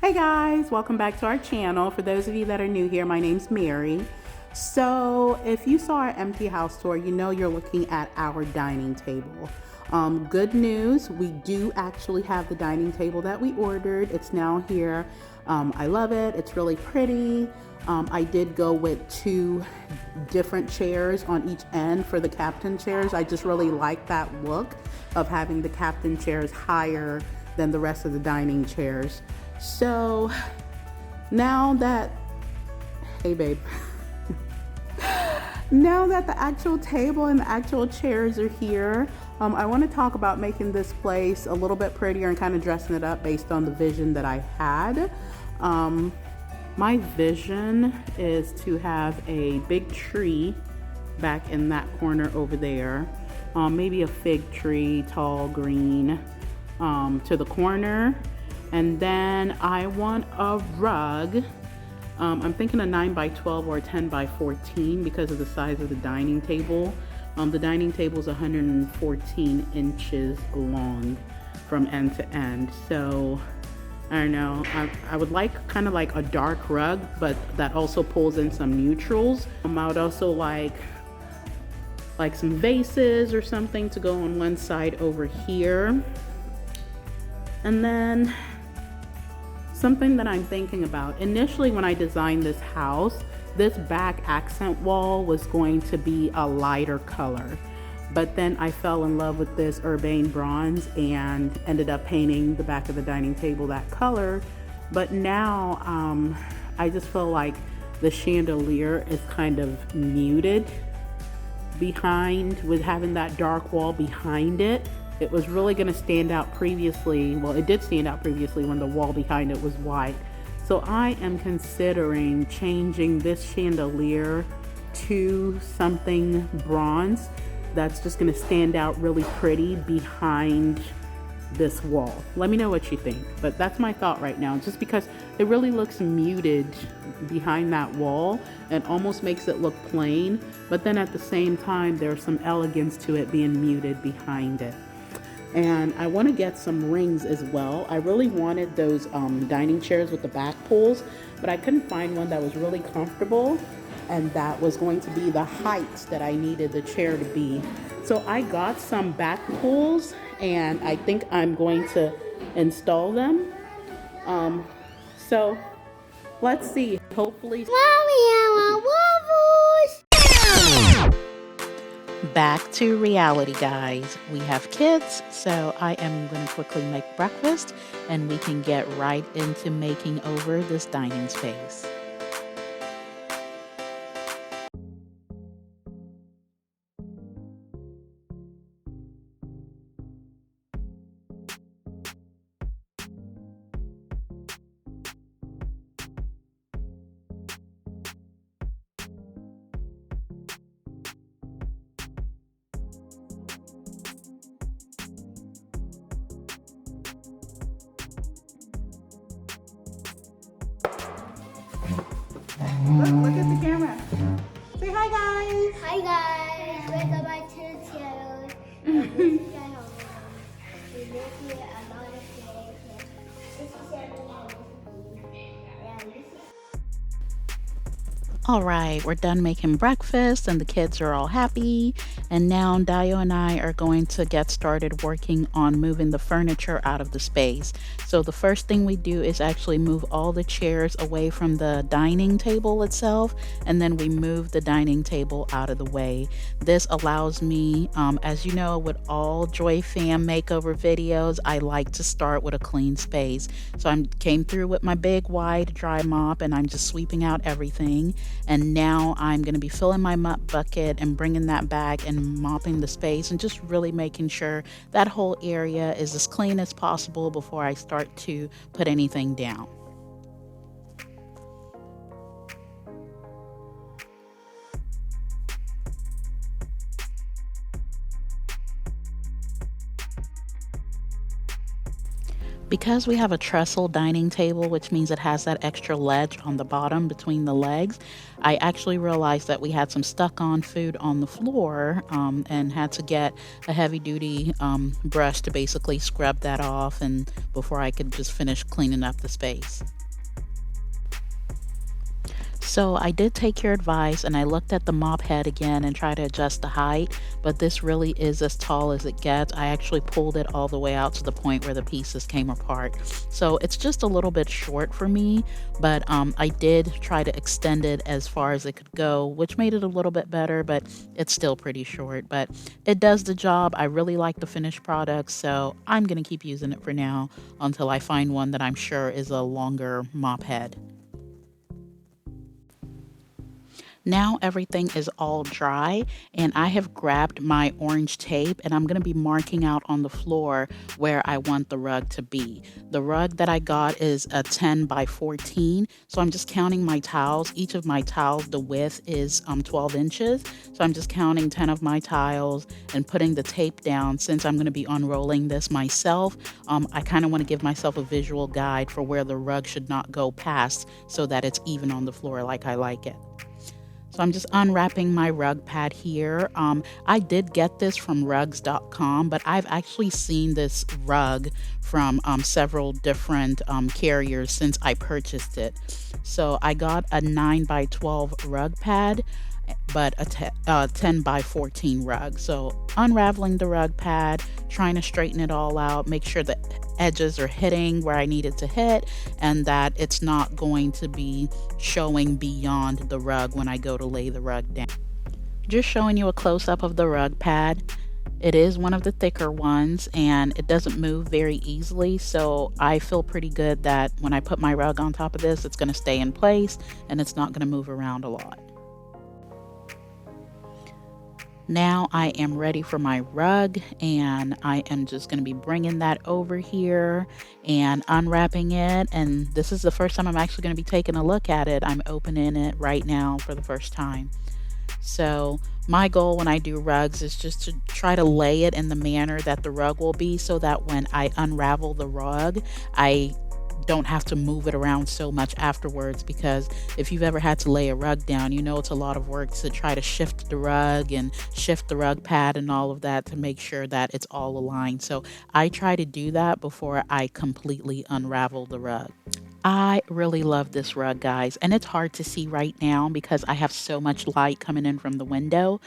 Hey guys, welcome back to our channel. For those of you that are new here, my name's Mary. So if you saw our empty house tour, you know you're looking at our dining table. Good news, we do actually have the dining table that we ordered. It's now here. I love it. It's really pretty. I did go with 2 different chairs on each end for the captain chairs. I just really like that look of having the captain chairs higher than the rest of the dining chairs. So now that, hey babe, now that the actual table and the actual chairs are here, I want to talk about making this place a little bit prettier and kind of dressing it up based on the vision that I had. My vision is to have a big tree back in that corner over there, maybe a fig tree, tall green, to the corner. And then I want a rug. I'm thinking a 9x12 or a 10x14 because of the size of the dining table. The dining table is 114 inches long from end to end. So I don't know, I would like kind of like a dark rug, but that also pulls in some neutrals. I would also like some vases or something to go on one side over here. And then something that I'm thinking about, initially when I designed this house, this back accent wall was going to be a lighter color. But then I fell in love with this urbane bronze and ended up painting the back of the dining table that color. But now I just feel like the chandelier is kind of muted behind, with having that dark wall behind it. It was really going to stand out previously. Well, it did stand out previously when the wall behind it was white. So I am considering changing this chandelier to something bronze that's just going to stand out really pretty behind this wall. Let me know what you think, but that's my thought right now, just because it really looks muted behind that wall and almost makes it look plain, but then at the same time there's some elegance to it being muted behind it. And I want to get some rings as well. I really wanted those dining chairs with the back pulls, but I couldn't find one that was really comfortable and that was going to be the height that I needed the chair to be. So I got some back pulls and I think I'm going to install them. So let's see, hopefully. Back to reality, guys. We have kids, so I am going to quickly make breakfast and we can get right into making over this dining space. Look at the camera. Say hi, guys. Hi guys, welcome back to the channel. This is channel. We live here a lot of days. This is channel. And this is All right, we're done making breakfast and the kids are all happy. And now Dayo and I are going to get started working on moving the furniture out of the space. So the first thing we do is actually move all the chairs away from the dining table itself, and then we move the dining table out of the way. This allows me, as you know, with all Joy Famm makeover videos, I like to start with a clean space. So I came through with my big wide dry mop and I'm just sweeping out everything. And now I'm going to be filling my mop bucket and bringing that back and mopping the space and just really making sure that whole area is as clean as possible before I start to put anything down. Because we have a trestle dining table, which means it has that extra ledge on the bottom between the legs, I actually realized that we had some stuck on food on the floor, and had to get a heavy duty brush to basically scrub that off and before I could just finish cleaning up the space. So I did take your advice and I looked at the mop head again and tried to adjust the height, but this really is as tall as it gets. I actually pulled it all the way out to the point where the pieces came apart. So it's just a little bit short for me, but I did try to extend it as far as it could go, which made it a little bit better, but it's still pretty short. But it does the job. I really like the finished product, so I'm going to keep using it for now until I find one that I'm sure is a longer mop head. Now everything is all dry and I have grabbed my orange tape and I'm going to be marking out on the floor where I want the rug to be. The rug that I got is a 10 by 14, so I'm just counting my tiles. Each of my tiles, the width is 12 inches, so I'm just counting 10 of my tiles and putting the tape down. Since I'm going to be unrolling this myself, I kind of want to give myself a visual guide for where the rug should not go past so that it's even on the floor like I like it. So I'm just unwrapping my rug pad here. I did get this from rugs.com, but I've actually seen this rug from several different carriers since I purchased it. So I got a 9 by 12 rug pad, but a 10 by 14 rug. So unraveling the rug pad, trying to straighten it all out, make sure the edges are hitting where I need it to hit and that it's not going to be showing beyond the rug when I go to lay the rug down. Just showing you a close-up of the rug pad. It is one of the thicker ones and it doesn't move very easily, so I feel pretty good that when I put my rug on top of this, it's going to stay in place and it's not going to move around a lot. Now I am ready for my rug and I am just going to be bringing that over here and unwrapping it. And this is the first time I'm actually going to be taking a look at it. I'm opening it right now for the first time. So my goal when I do rugs is just to try to lay it in the manner that the rug will be so that when I unravel the rug, I don't have to move it around so much afterwards, because if you've ever had to lay a rug down, you know it's a lot of work to try to shift the rug and shift the rug pad and all of that to make sure that it's all aligned. So I try to do that before I completely unravel the rug. I really love this rug, guys, and it's hard to see right now because I have so much light coming in from the window,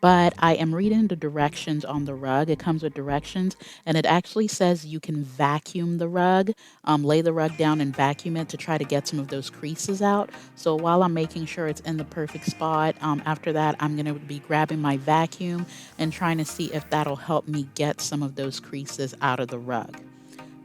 but I am reading the directions on the rug. It comes with directions, and it actually says you can vacuum the rug, lay the rug down and vacuum it to try to get some of those creases out. So while I'm making sure it's in the perfect spot, after that, I'm going to be grabbing my vacuum and trying to see if that'll help me get some of those creases out of the rug.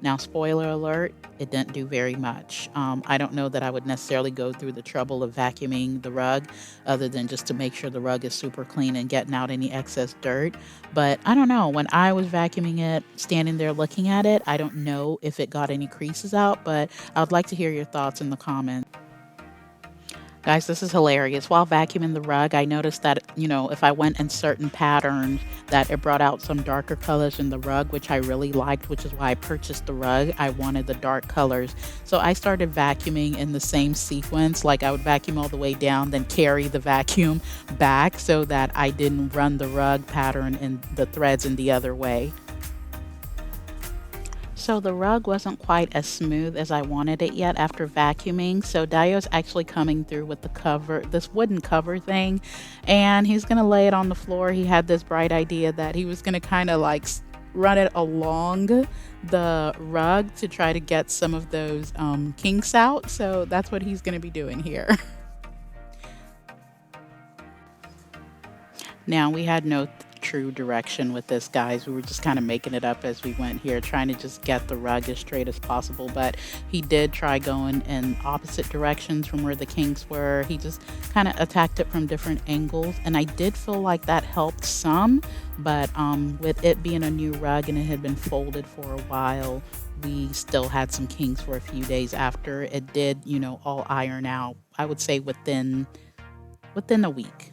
Now, spoiler alert, it didn't do very much. I don't know that I would necessarily go through the trouble of vacuuming the rug other than just to make sure the rug is super clean and getting out any excess dirt. But I don't know, when I was vacuuming it, standing there looking at it, I don't know if it got any creases out, but I would like to hear your thoughts in the comments. Guys, this is hilarious. While vacuuming the rug, I noticed that, if I went in certain patterns, that it brought out some darker colors in the rug, which I really liked, which is why I purchased the rug. I wanted the dark colors. So I started vacuuming in the same sequence. Like I would vacuum all the way down, then carry the vacuum back so that I didn't run the rug pattern and the threads in the other way. So the rug wasn't quite as smooth as I wanted it yet after vacuuming. So Dayo's actually coming through with the cover, this wooden cover thing, and he's going to lay it on the floor. He had this bright idea that he was going to kind of like run it along the rug to try to get some of those kinks out. So that's what he's going to be doing here. Now, we had no true direction with this, guys. We were just kind of making it up as we went here, trying to just get the rug as straight as possible. But he did try going in opposite directions from where the kinks were. He just kind of attacked it from different angles. And I did feel like that helped some. But with it being a new rug and it had been folded for a while, we still had some kinks for a few days after. It did, all iron out, I would say within a week.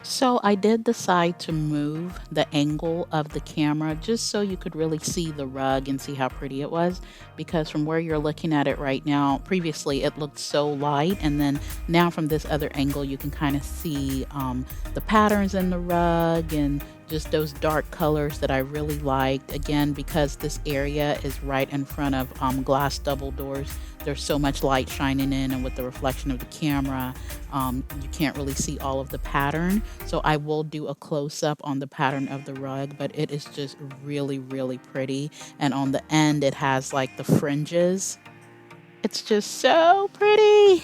So I did decide to move the angle of the camera just so you could really see the rug and see how pretty it was, because from where you're looking at it right now, previously it looked so light, and then now from this other angle you can kind of see the patterns in the rug and just those dark colors that I really liked. Again, because this area is right in front of glass double doors, there's so much light shining in, and with the reflection of the camera, you can't really see all of the pattern. So I will do a close-up on the pattern of the rug, but it is just really, really pretty. And on the end, it has like the fringes. It's just so pretty.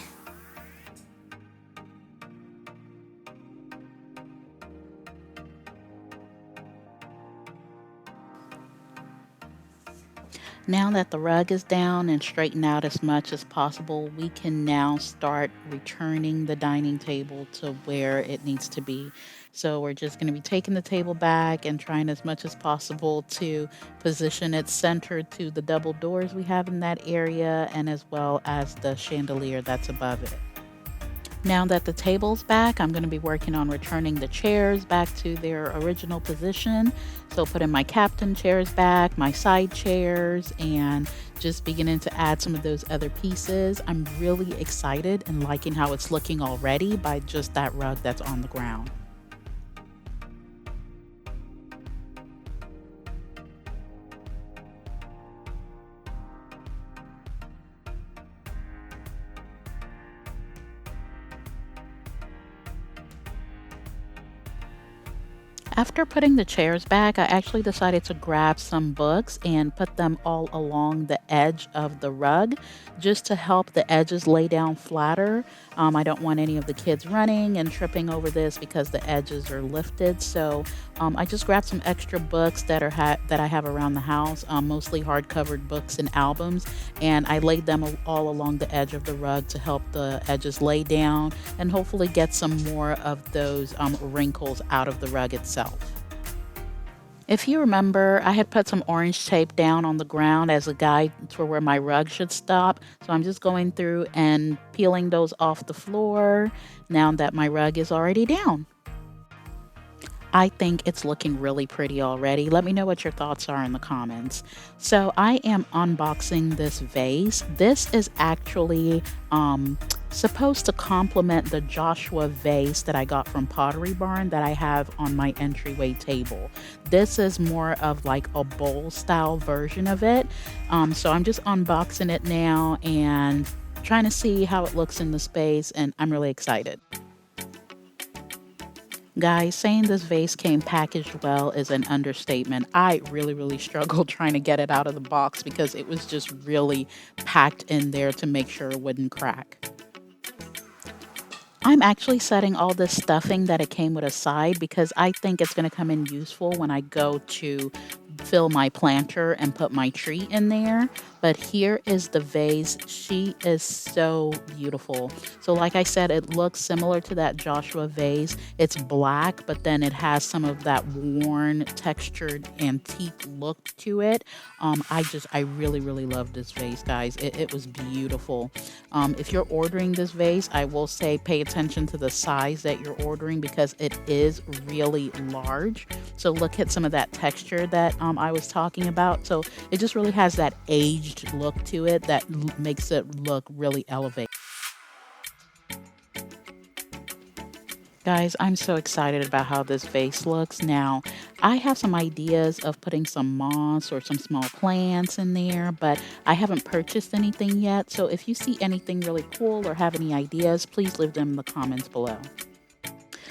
Now that the rug is down and straightened out as much as possible, we can now start returning the dining table to where it needs to be. So we're just going to be taking the table back and trying as much as possible to position it centered to the double doors we have in that area, and as well as the chandelier that's above it. Now that the table's back, I'm going to be working on returning the chairs back to their original position. So putting my captain chairs back, my side chairs, and just beginning to add some of those other pieces. I'm really excited and liking how it's looking already by just that rug that's on the ground. After putting the chairs back, I actually decided to grab some books and put them all along the edge of the rug just to help the edges lay down flatter. I don't want any of the kids running and tripping over this because the edges are lifted. So I just grabbed some extra books that that I have around the house, mostly hardcovered books and albums, and I laid them all along the edge of the rug to help the edges lay down and hopefully get some more of those wrinkles out of the rug itself. If you remember, I had put some orange tape down on the ground as a guide for where my rug should stop. So I'm just going through and peeling those off the floor now that my rug is already down. I think it's looking really pretty already. Let me know what your thoughts are in the comments. So I am unboxing this vase. This is actually supposed to complement the Joshua vase that I got from Pottery Barn that I have on my entryway table. This is more of like a bowl style version of it. So I'm just unboxing it now and trying to see how it looks in the space, and I'm really excited. Guys, saying this vase came packaged well is an understatement. I really struggled trying to get it out of the box because it was just really packed in there to make sure it wouldn't crack. I'm actually setting all this stuffing that it came with aside because I think it's going to come in useful when I go to fill my planter and put my tree in there. But here is the vase. She is so beautiful. So like I said, it looks similar to that Joshua vase. It's black, but then it has some of that worn, textured, antique look to it. I really love this vase, guys. It was beautiful. If you're ordering this vase, I will say pay attention to the size that you're ordering because it is really large. So look at some of that texture that I was talking about. So it just really has that aged look to it that makes it look really elevated. Guys, I'm so excited about how this vase looks. Now, I have some ideas of putting some moss or some small plants in there, but I haven't purchased anything yet. So if you see anything really cool or have any ideas, please leave them in the comments below.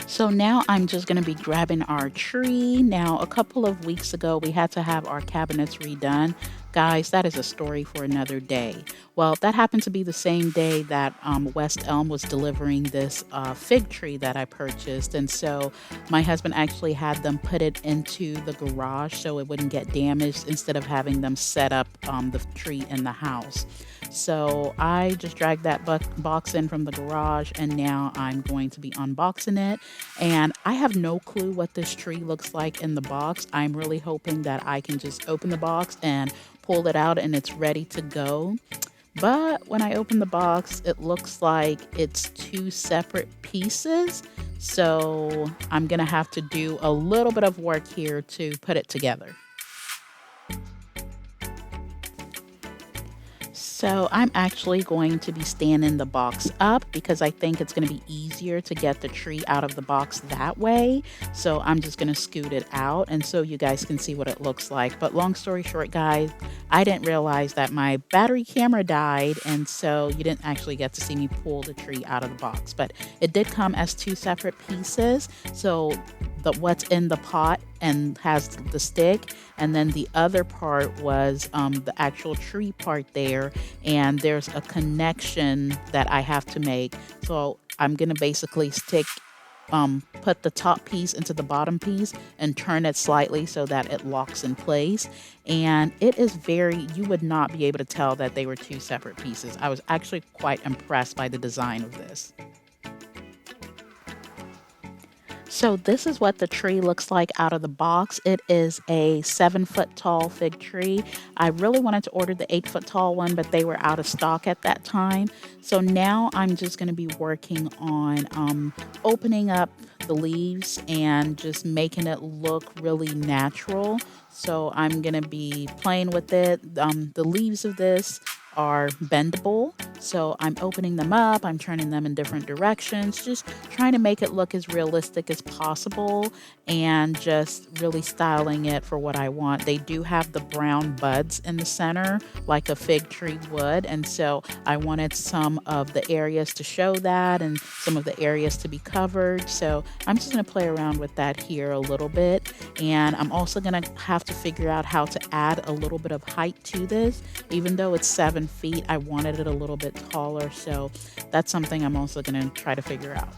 So now I'm just going to be grabbing our tree. Now, a couple of weeks ago, we had to have our cabinets redone. Guys, that is a story for another day. Well, that happened to be the same day that West Elm was delivering this fig tree that I purchased. And so my husband actually had them put it into the garage so it wouldn't get damaged instead of having them set up the tree in the house. So I just dragged that box in from the garage, and now I'm going to be unboxing it. And I have no clue what this tree looks like in the box. I'm really hoping that I can just open the box and pull it out and it's ready to go. But when I open the box, it looks like it's two separate pieces. So I'm gonna have to do a little bit of work here to put it together. So I'm actually going to be standing the box up because I think it's going to be easier to get the tree out of the box that way. So I'm just going to scoot it out and so you guys can see what it looks like. But long story short, guys, I didn't realize that my battery camera died, and so you didn't actually get to see me pull the tree out of the box. But it did come as two separate pieces. So what's in the pot and has the stick, and then the other part was the actual tree part there, and there's a connection that I have to make. So I'm gonna basically put the top piece into the bottom piece and turn it slightly so that it locks in place. And it is you would not be able to tell that they were two separate pieces. I was actually quite impressed by the design of this. So this is what the tree looks like out of the box. It is a 7-foot tall fig tree. I really wanted to order the 8-foot tall one, but they were out of stock at that time. So now I'm just going to be working on opening up the leaves and just making it look really natural. So I'm going to be playing with it. The leaves of this are bendable, so I'm opening them up, I'm turning them in different directions, just trying to make it look as realistic as possible and just really styling it for what I want. They do have the brown buds in the center like a fig tree would, and so I wanted some of the areas to show that and some of the areas to be covered. So I'm just going to play around with that here a little bit, and I'm also going to have to figure out how to add a little bit of height to this. Even though it's 7 feet, I wanted it a little bit taller, so that's something I'm also going to try to figure out.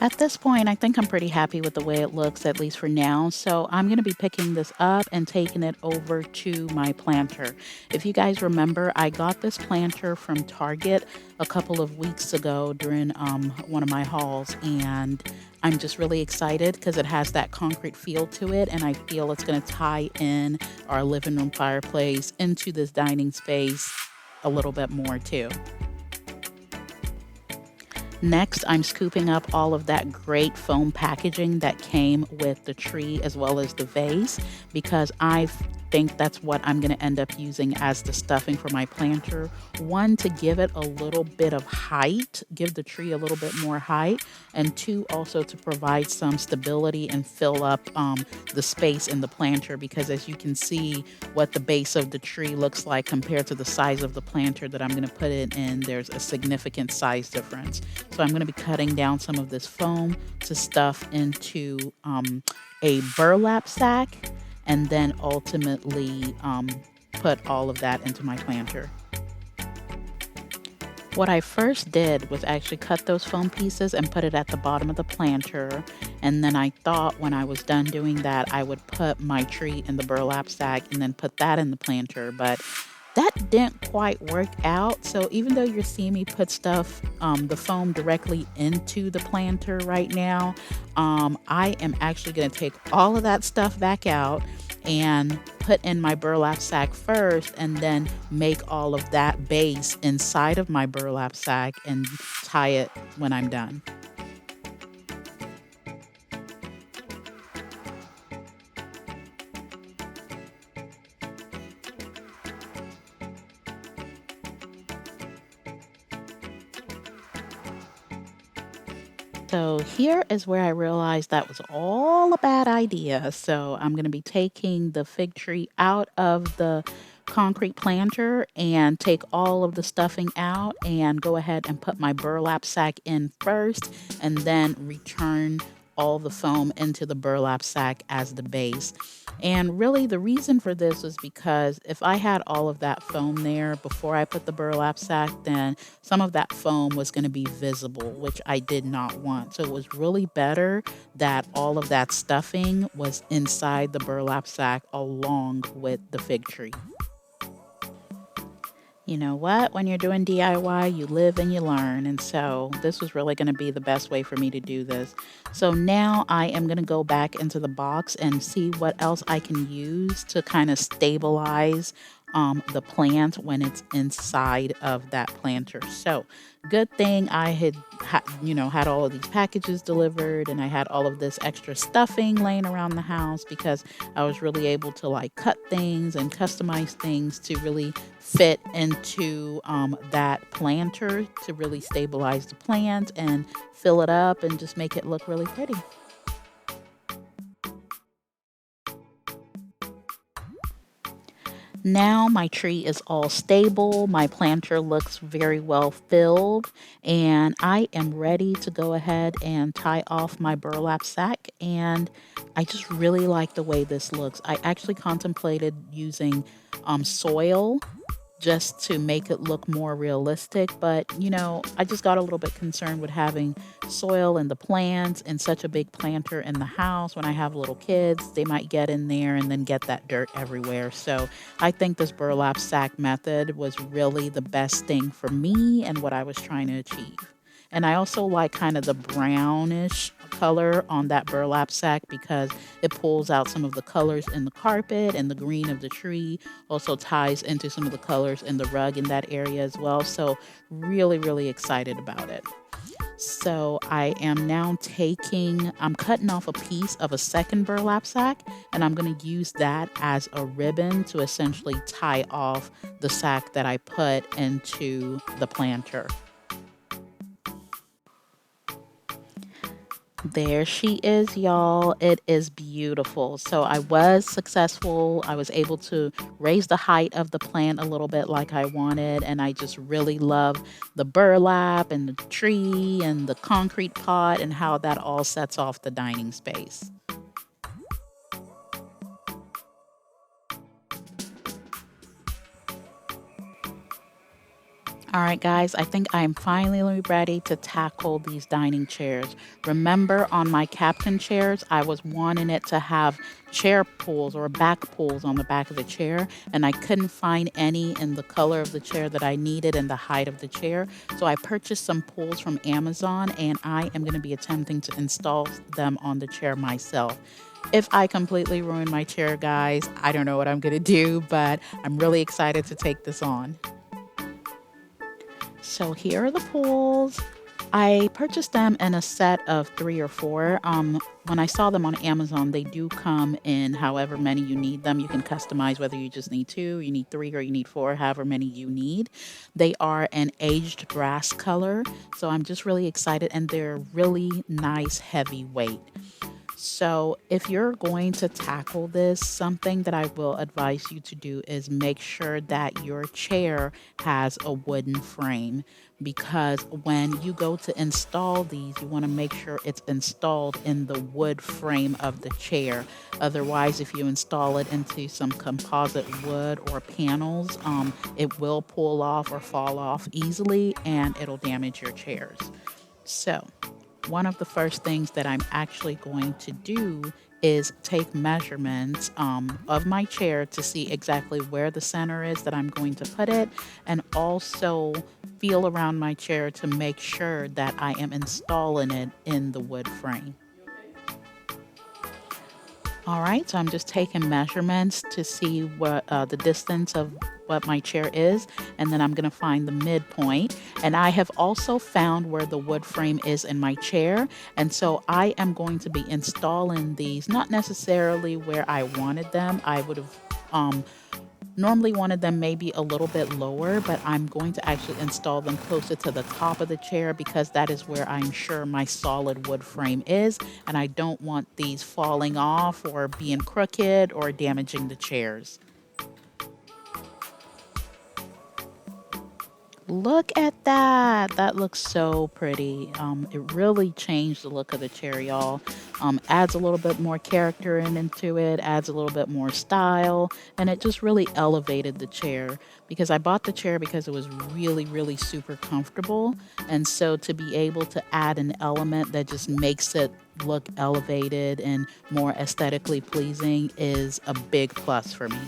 At this point, I think I'm pretty happy with the way it looks, at least for now. So I'm going to be picking this up and taking it over to my planter. If you guys remember, I got this planter from Target a couple of weeks ago during one of my hauls, and I'm just really excited because it has that concrete feel to it, and I feel it's going to tie in our living room fireplace into this dining space a little bit more too. Next, I'm scooping up all of that great foam packaging that came with the tree as well as the vase, because I think that's what I'm going to end up using as the stuffing for my planter. One, to give it a little bit of height, give the tree a little bit more height, and two, also to provide some stability and fill up the space in the planter, because as you can see what the base of the tree looks like compared to the size of the planter that I'm going to put it in, there's a significant size difference. So I'm going to be cutting down some of this foam to stuff into a burlap sack, and then ultimately put all of that into my planter. What I first did was actually cut those foam pieces and put it at the bottom of the planter, and then I thought when I was done doing that I would put my tree in the burlap sack and then put that in the planter, but that didn't quite work out. So even though you're seeing me put stuff, the foam directly into the planter right now, I am actually going to take all of that stuff back out and put in my burlap sack first, and then make all of that base inside of my burlap sack and tie it when I'm done. So here is where I realized that was all a bad idea. So I'm going to be taking the fig tree out of the concrete planter and take all of the stuffing out and go ahead and put my burlap sack in first, and then return all the foam into the burlap sack as the base. And really the reason for this was because if I had all of that foam there before I put the burlap sack, then some of that foam was going to be visible, which I did not want. So it was really better that all of that stuffing was inside the burlap sack along with the fig tree. You know what? When you're doing DIY, you live and you learn. And so this was really going to be the best way for me to do this. So now I am going to go back into the box and see what else I can use to kind of stabilize the plant when it's inside of that planter. So good thing I had all of these packages delivered, and I had all of this extra stuffing laying around the house because I was really able to like cut things and customize things to really fit into that planter to really stabilize the plant and fill it up and just make it look really pretty. Now my tree is all stable, my planter looks very well filled, and I am ready to go ahead and tie off my burlap sack. And I just really like the way this looks. I actually contemplated using soil just to make it look more realistic. But, I just got a little bit concerned with having soil and the plants and such a big planter in the house. When I have little kids, they might get in there and then get that dirt everywhere. So I think this burlap sack method was really the best thing for me and what I was trying to achieve. And I also like kind of the brownish color on that burlap sack because it pulls out some of the colors in the carpet, and the green of the tree also ties into some of the colors in the rug in that area as well. So really, really excited about it. So I'm cutting off a piece of a second burlap sack, and I'm going to use that as a ribbon to essentially tie off the sack that I put into the planter. There she is, y'all. It is beautiful. So I was successful. I was able to raise the height of the plant a little bit like I wanted. And I just really love the burlap and the tree and the concrete pot and how that all sets off the dining space. All right, guys, I think I'm finally ready to tackle these dining chairs. Remember, on my captain chairs, I was wanting it to have chair pulls or back pulls on the back of the chair, and I couldn't find any in the color of the chair that I needed and the height of the chair. So I purchased some pulls from Amazon, and I am going to be attempting to install them on the chair myself. If I completely ruin my chair, guys, I don't know what I'm going to do, but I'm really excited to take this on. So here are the pulls. I purchased them in a set of 3 or 4. When I saw them on Amazon, they do come in however many you need them. You can customize whether you just need 2, you need 3, or you need 4, however many you need. They are an aged brass color, so I'm just really excited, and they're really nice heavy weight. So if you're going to tackle this, something that I will advise you to do is make sure that your chair has a wooden frame, because when you go to install these, you want to make sure it's installed in the wood frame of the chair. Otherwise, if you install it into some composite wood or panels, it will pull off or fall off easily, and it'll damage your chairs. So one of the first things that I'm actually going to do is take measurements of my chair to see exactly where the center is that I'm going to put it, and also feel around my chair to make sure that I am installing it in the wood frame. All right, so I'm just taking measurements to see what the distance of what my chair is, and then I'm going to find the midpoint. And I have also found where the wood frame is in my chair, and so I am going to be installing these, not necessarily where I wanted them. I would have normally wanted them maybe a little bit lower, but I'm going to actually install them closer to the top of the chair because that is where I'm sure my solid wood frame is, and I don't want these falling off or being crooked or damaging the chairs. Look at that. That looks so pretty. It really changed the look of the chair, y'all. Adds a little bit more character into it, adds a little bit more style, and it just really elevated the chair, because I bought the chair because it was really, really super comfortable. And so to be able to add an element that just makes it look elevated and more aesthetically pleasing is a big plus for me.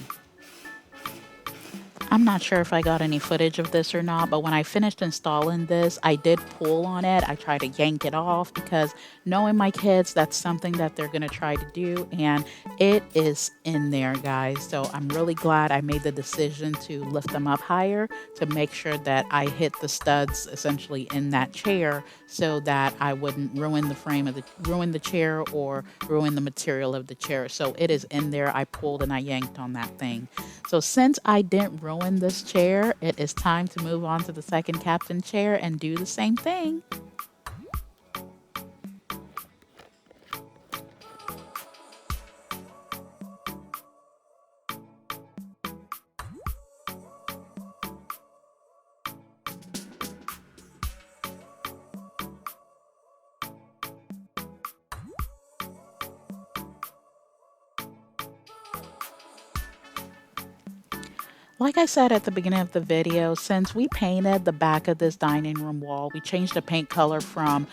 I'm not sure if I got any footage of this or not, but when I finished installing this, I did pull on it. I tried to yank it off because knowing my kids, that's something that they're going to try to do, and it is in there, guys. So I'm really glad I made the decision to lift them up higher to make sure that I hit the studs essentially in that chair so that I wouldn't ruin the chair or ruin the material of the chair. So it is in there. I pulled and I yanked on that thing. So since I didn't ruin this chair, it is time to move on to the second captain chair and do the same thing. Like I said at the beginning of the video, since we painted the back of this dining room wall, we changed the paint color from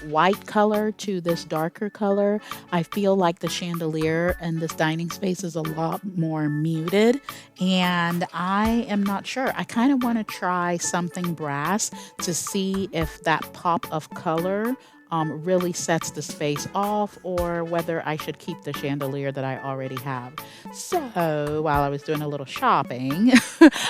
white color to this darker color. I feel like the chandelier in this dining space is a lot more muted, and I am not sure. I kind of want to try something brass to see if that pop of color really sets the space off, or whether I should keep the chandelier that I already have. So while I was doing a little shopping,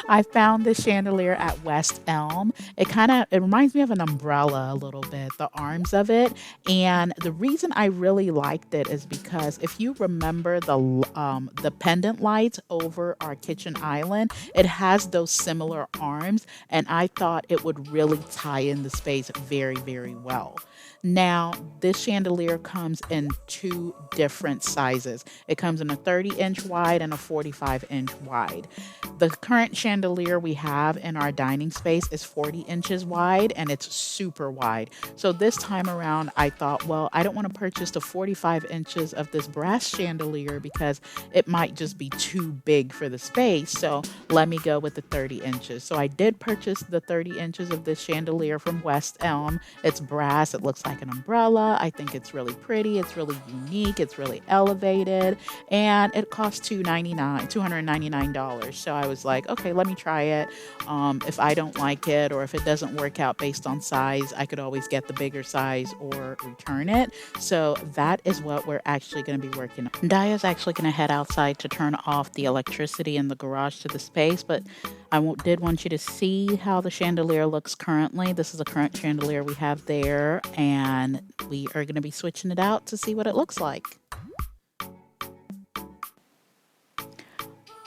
I found this chandelier at West Elm. It reminds me of an umbrella a little bit, the arms of it. And the reason I really liked it is because if you remember the pendant lights over our kitchen island, it has those similar arms, and I thought it would really tie in the space very, very well. Now, this chandelier comes in two different sizes. It comes in a 30-inch wide and a 45-inch wide. The current chandelier we have in our dining space is 40 inches wide, and it's super wide. So this time around, I thought, well, I don't want to purchase the 45 inches of this brass chandelier because it might just be too big for the space. So let me go with the 30 inches. So I did purchase the 30 inches of this chandelier from West Elm. It's brass. It looks like an umbrella. I think it's really pretty. It's really unique. It's really elevated, and it costs $299. So I was like, okay, let me try it. If I don't like it, or if it doesn't work out based on size, I could always get the bigger size or return it. So that is what we're actually going to be working on. Dayo's actually going to head outside to turn off the electricity in the garage to the space, but I did want you to see how the chandelier looks currently. This is a current chandelier we have there, and we are going to be switching it out to see what it looks like.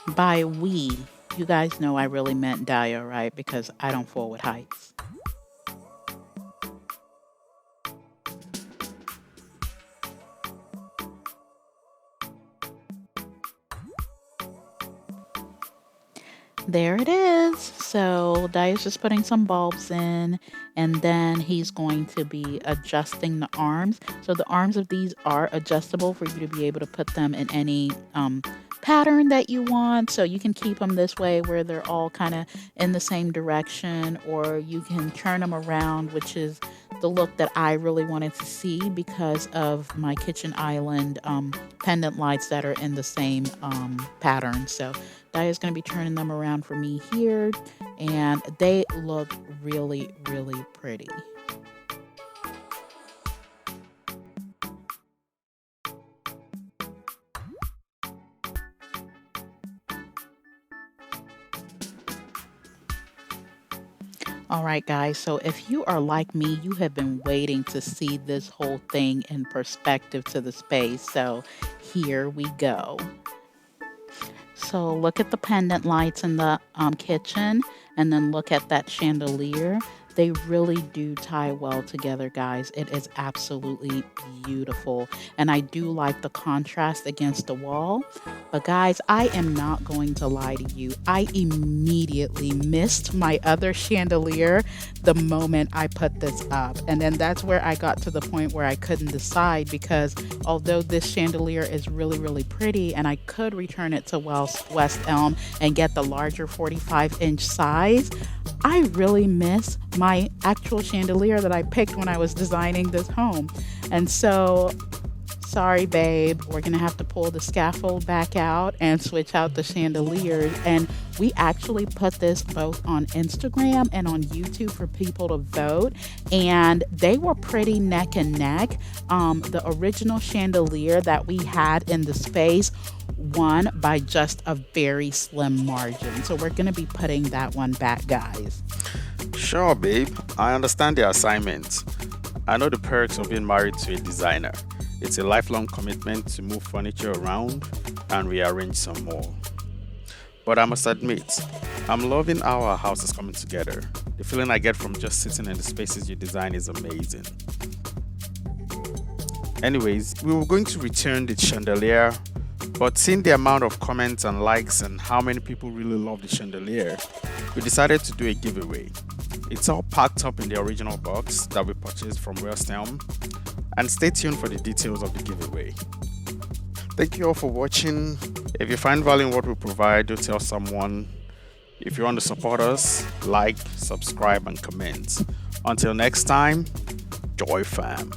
By we, you guys know I really meant Dayo, right? Because I don't fool with heights. There it is. So Dayo's just putting some bulbs in, and then he's going to be adjusting the arms. So the arms of these are adjustable for you to be able to put them in any pattern that you want. So you can keep them this way where they're all kind of in the same direction, or you can turn them around, which is the look that I really wanted to see because of my kitchen island pendant lights that are in the same pattern. So Dayo's going to be turning them around for me here, and they look really, really pretty. All right, guys, so if you are like me, you have been waiting to see this whole thing in perspective to the space. So here we go. So look at the pendant lights in the kitchen, and then look at that chandelier. They really do tie well together, guys. It is absolutely beautiful. And I do like the contrast against the wall. But guys, I am not going to lie to you. I immediately missed my other chandelier the moment I put this up. And then that's where I got to the point where I couldn't decide, because although this chandelier is really, really pretty, and I could return it to West Elm and get the larger 45-inch size, I really miss my actual chandelier that I picked when I was designing this home. And so Sorry, babe. We're going to have to pull the scaffold back out and switch out the chandeliers. And we actually put this both on Instagram and on YouTube for people to vote. And they were pretty neck and neck. The original chandelier that we had in the space won by just a very slim margin. So we're going to be putting that one back, guys. Sure, babe. I understand the assignment. I know the perks of being married to a designer. It's a lifelong commitment to move furniture around and rearrange some more. But I must admit, I'm loving how our house is coming together. The feeling I get from just sitting in the spaces you design is amazing. Anyways, we were going to return the chandelier, but seeing the amount of comments and likes and how many people really love the chandelier, we decided to do a giveaway. It's all packed up in the original box that we purchased from Famm, and stay tuned for the details of the giveaway. Thank you all for watching. If you find value in what we provide, do tell someone. If you want to support us, like, subscribe, and comment. Until next time, joy fam.